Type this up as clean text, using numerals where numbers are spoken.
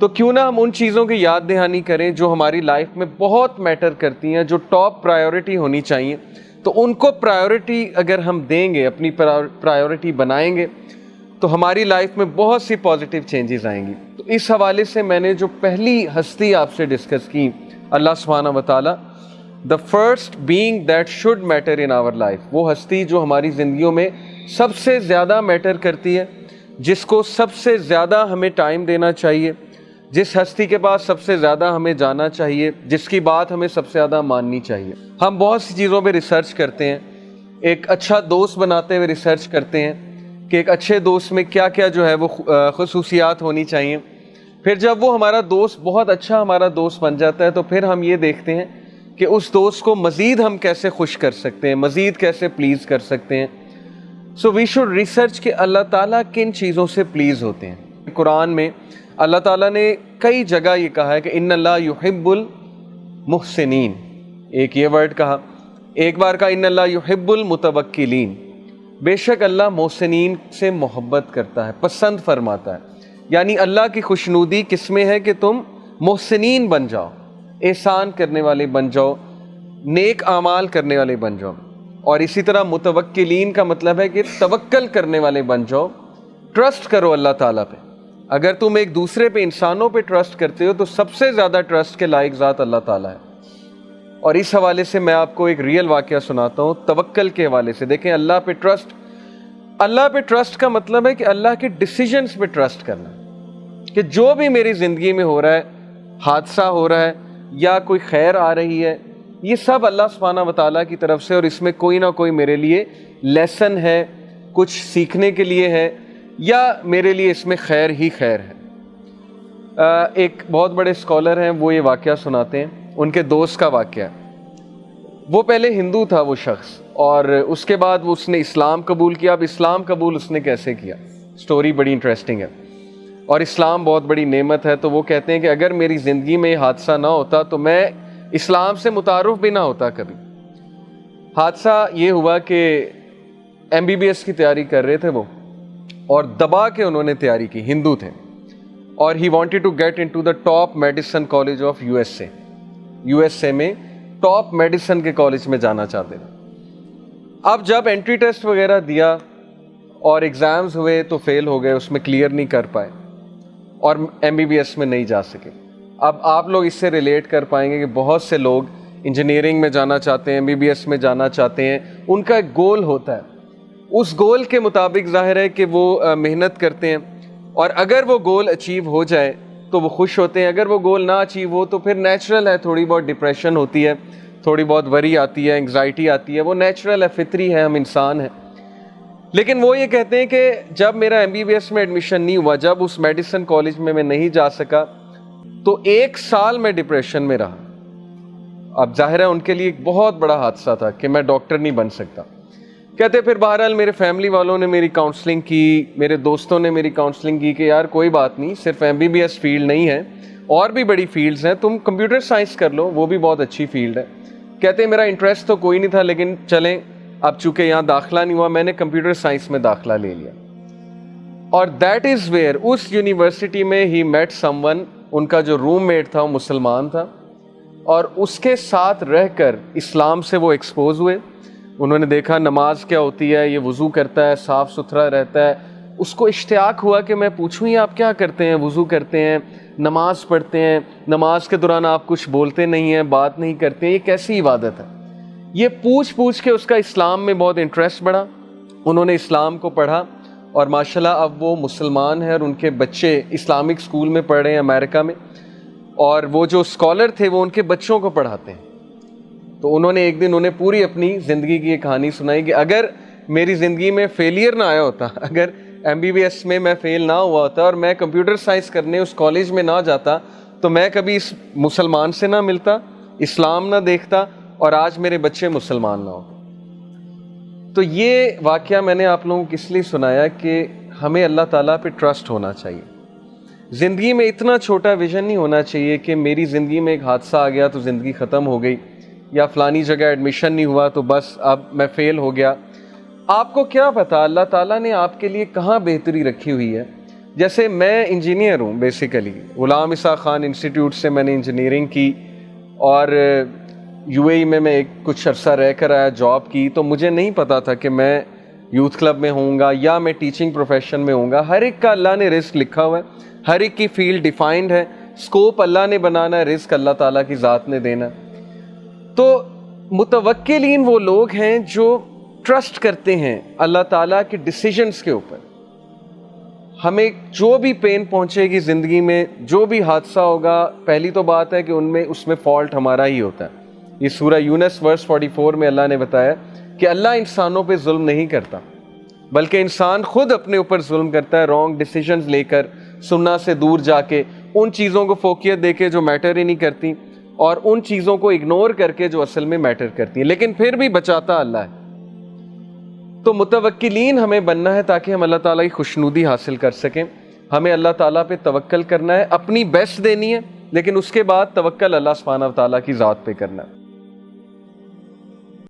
تو کیوں نہ ہم ان چیزوں کی یاد دہانی کریں جو ہماری لائف میں بہت میٹر کرتی ہیں, جو ٹاپ پرائیورٹی ہونی چاہیے. تو ان کو پرائیورٹی اگر ہم دیں گے, اپنی پرائیورٹی بنائیں گے, تو ہماری لائف میں بہت سی پازیٹیو چینجز آئیں گی. تو اس حوالے سے میں نے جو پہلی ہستی آپ سے ڈسکس کی, اللہ سبحانہ و تعالیٰ, the first being that should matter in our life, وہ ہستی جو ہماری زندگیوں میں سب سے زیادہ میٹر کرتی ہے, جس کو سب سے زیادہ ہمیں ٹائم دینا چاہیے, جس ہستی کے پاس سب سے زیادہ ہمیں جانا چاہیے, جس کی بات ہمیں سب سے زیادہ ماننی چاہیے. ہم بہت سی چیزوں پہ ریسرچ کرتے ہیں, ایک اچھا دوست بناتے ہوئے ریسرچ کرتے ہیں کہ ایک اچھے دوست میں کیا کیا جو ہے وہ خصوصیات ہونی چاہیے. پھر جب وہ ہمارا دوست بہت اچھا ہمارا دوست بن جاتا ہے, تو پھر ہم یہ دیکھتے ہیں کہ اس دوست کو مزید ہم کیسے خوش کر سکتے ہیں, مزید کیسے پلیز کر سکتے ہیں. سو وی شوڈ ریسرچ کہ اللہ تعالیٰ کن چیزوں سے پلیز ہوتے ہیں. قرآن میں اللہ تعالیٰ نے کئی جگہ یہ کہا ہے کہ ان اللہ یحب المحسنین, ایک یہ ورڈ کہا, ایک بار کہا ان اللہ یحب المتوکلین, بے شک اللہ محسنین سے محبت کرتا ہے, پسند فرماتا ہے. یعنی اللہ کی خوشنودی کس میں ہے کہ تم محسنین بن جاؤ, احسان کرنے والے بن جاؤ, نیک اعمال کرنے والے بن جاؤ. اور اسی طرح متوکلین کا مطلب ہے کہ توکل کرنے والے بن جاؤ, ٹرسٹ کرو اللہ تعالیٰ پہ. اگر تم ایک دوسرے پہ, انسانوں پہ ٹرسٹ کرتے ہو, تو سب سے زیادہ ٹرسٹ کے لائق ذات اللہ تعالیٰ ہے. اور اس حوالے سے میں آپ کو ایک ریئل واقعہ سناتا ہوں توکل کے حوالے سے. دیکھیں, اللہ پہ ٹرسٹ کا مطلب ہے کہ اللہ کے ڈیسیجنز پہ ٹرسٹ کرنا, کہ جو بھی میری زندگی میں ہو رہا ہے, حادثہ ہو رہا ہے یا کوئی خیر آ رہی ہے, یہ سب اللہ سبحانہ و تعالیٰ کی طرف سے, اور اس میں کوئی نہ کوئی میرے لیے لیسن ہے, کچھ سیکھنے کے لیے ہے, یا میرے لیے اس میں خیر ہی خیر ہے. ایک بہت بڑے اسکالر ہیں, وہ یہ واقعہ سناتے ہیں, ان کے دوست کا واقعہ. وہ پہلے ہندو تھا وہ شخص, اور اس کے بعد اس نے اسلام قبول کیا. اب اسلام قبول اس نے کیسے کیا, سٹوری بڑی انٹرسٹنگ ہے, اور اسلام بہت بڑی نعمت ہے. تو وہ کہتے ہیں کہ اگر میری زندگی میں یہ حادثہ نہ ہوتا تو میں اسلام سے متعارف بھی نہ ہوتا کبھی. حادثہ یہ ہوا کہ MBBS کی تیاری کر رہے تھے وہ, اور دبا کے انہوں نے تیاری کی, ہندو تھے, اور ہی wanted to get into the top medicine college of USA میں ٹاپ میڈیسن کے کالج میں جانا چاہتے تھے. اب جب انٹری ٹیسٹ وغیرہ دیا اور ایگزامز ہوئے تو فیل ہو گئے, اس میں کلیئر نہیں کر پائے, اور MBBS میں نہیں جا سکے. اب آپ لوگ اس سے ریلیٹ کر پائیں گے کہ بہت سے لوگ انجینئرنگ میں جانا چاہتے ہیں, MBBS میں جانا چاہتے ہیں, ان کا ایک گول ہوتا ہے, اس گول کے مطابق ظاہر ہے کہ وہ محنت کرتے ہیں, اور اگر وہ گول اچیو ہو جائے تو وہ خوش ہوتے ہیں, اگر وہ گول نہ اچیو ہو تو پھر نیچرل ہے, تھوڑی بہت ڈپریشن ہوتی ہے, تھوڑی بہت وری آتی ہے, انگزائٹی آتی ہے, وہ نیچرل ہے, فطری ہے, ہم انسان ہیں. لیکن وہ یہ کہتے ہیں کہ جب میرا MBBS میں ایڈمیشن نہیں ہوا, جب اس میڈیسن کالج میں نہیں جا سکا, تو 1 سال میں ڈپریشن میں رہا. اب ظاہر ہے ان کے لیے ایک بہت بڑا حادثہ تھا کہ میں ڈاکٹر نہیں بن سکتا. کہتے پھر بہرحال میرے فیملی والوں نے میری کاؤنسلنگ کی, میرے دوستوں نے میری کاؤنسلنگ کی کہ یار کوئی بات نہیں, صرف MBBS فیلڈ نہیں ہے, اور بھی بڑی فیلڈز ہیں, تم کمپیوٹر سائنس کر لو, وہ بھی بہت اچھی فیلڈ ہے. کہتے میرا انٹرسٹ تو کوئی نہیں تھا, لیکن چلیں اب چونکہ یہاں داخلہ نہیں ہوا, میں نے کمپیوٹر سائنس میں داخلہ لے لیا. اور دیٹ از ویئر, اس یونیورسٹی میں ہی میٹ سم ون, ان کا جو روم میٹ تھا وہ مسلمان تھا, اور اس کے ساتھ رہ کر اسلام سے وہ ایکسپوز ہوئے. انہوں نے دیکھا نماز کیا ہوتی ہے, یہ وضو کرتا ہے, صاف ستھرا رہتا ہے. اس کو اشتیاق ہوا کہ میں پوچھوں یہ آپ کیا کرتے ہیں, وضو کرتے ہیں, نماز پڑھتے ہیں, نماز کے دوران آپ کچھ بولتے نہیں ہیں, بات نہیں کرتے ہیں, یہ کیسی عبادت ہے. یہ پوچھ کے اس کا اسلام میں بہت انٹرسٹ بڑھا. انہوں نے اسلام کو پڑھا, اور ماشاءاللہ اب وہ مسلمان ہیں, اور ان کے بچے اسلامک اسکول میں پڑھ رہے ہیں امریکہ میں, اور وہ جو اسکالر تھے وہ ان کے بچوں کو پڑھاتے ہیں. تو انہوں نے ایک دن انہیں پوری اپنی زندگی کی ایک کہانی سنائی کہ اگر میری زندگی میں فیلئر نہ آیا ہوتا, اگر MBBS میں میں فیل نہ ہوا ہوتا اور میں کمپیوٹر سائنس کرنے اس کالج میں نہ جاتا, تو میں کبھی اس مسلمان سے نہ ملتا, اسلام نہ دیکھتا, اور آج میرے بچے مسلمان نہ ہوتے. تو یہ واقعہ میں نے آپ لوگوں کو اس لیے سنایا کہ ہمیں اللہ تعالیٰ پہ ٹرسٹ ہونا چاہیے. زندگی میں اتنا چھوٹا ویژن نہیں ہونا چاہیے کہ میری زندگی میں ایک حادثہ آ گیا تو زندگی ختم ہو گئی, یا فلانی جگہ ایڈمیشن نہیں ہوا تو بس اب میں فیل ہو گیا. آپ کو کیا پتا اللہ تعالیٰ نے آپ کے لیے کہاں بہتری رکھی ہوئی ہے. جیسے میں انجینئر ہوں بیسیکلی، غلام اسحاق خان انسٹیٹیوٹ سے میں نے انجینئرنگ کی اور یو اے ای میں ایک کچھ عرصہ رہ کر آیا، جاب کی، تو مجھے نہیں پتا تھا کہ میں یوتھ کلب میں ہوں گا یا میں ٹیچنگ پروفیشن میں ہوں گا۔ ہر ایک کا اللہ نے رزق لکھا ہوا ہے، ہر ایک کی فیلڈ ڈیفائنڈ ہے، سکوپ اللہ نے بنانا ہے، رزق اللہ تعالیٰ کی ذات نے دینا ہے۔ تو متوکلین وہ لوگ ہیں جو ٹرسٹ کرتے ہیں اللہ تعالیٰ کے ڈیسیجنز کے اوپر۔ ہمیں جو بھی پین پہنچے گی زندگی میں، جو بھی حادثہ ہوگا، پہلی تو بات ہے کہ اس میں فالٹ ہمارا ہی ہوتا ہے۔ یہ سورہ یونس ورس 44 میں اللہ نے بتایا کہ اللہ انسانوں پہ ظلم نہیں کرتا، بلکہ انسان خود اپنے اوپر ظلم کرتا ہے، رانگ ڈیسیجنز لے کر، سننا سے دور جا کے، ان چیزوں کو فوقیت دے کے جو میٹر ہی نہیں کرتی، اور ان چیزوں کو اگنور کر کے جو اصل میں میٹر کرتی ہیں، لیکن پھر بھی بچاتا اللہ ہے۔ تو متوکلین ہمیں بننا ہے تاکہ ہم اللہ تعالیٰ کی خوشنودی حاصل کر سکیں۔ ہمیں اللہ تعالیٰ پہ توکل کرنا ہے، اپنی بیسٹ دینی ہے، لیکن اس کے بعد توکل اللہ سبحانہ و تعالیٰ کی ذات پہ کرنا ہے۔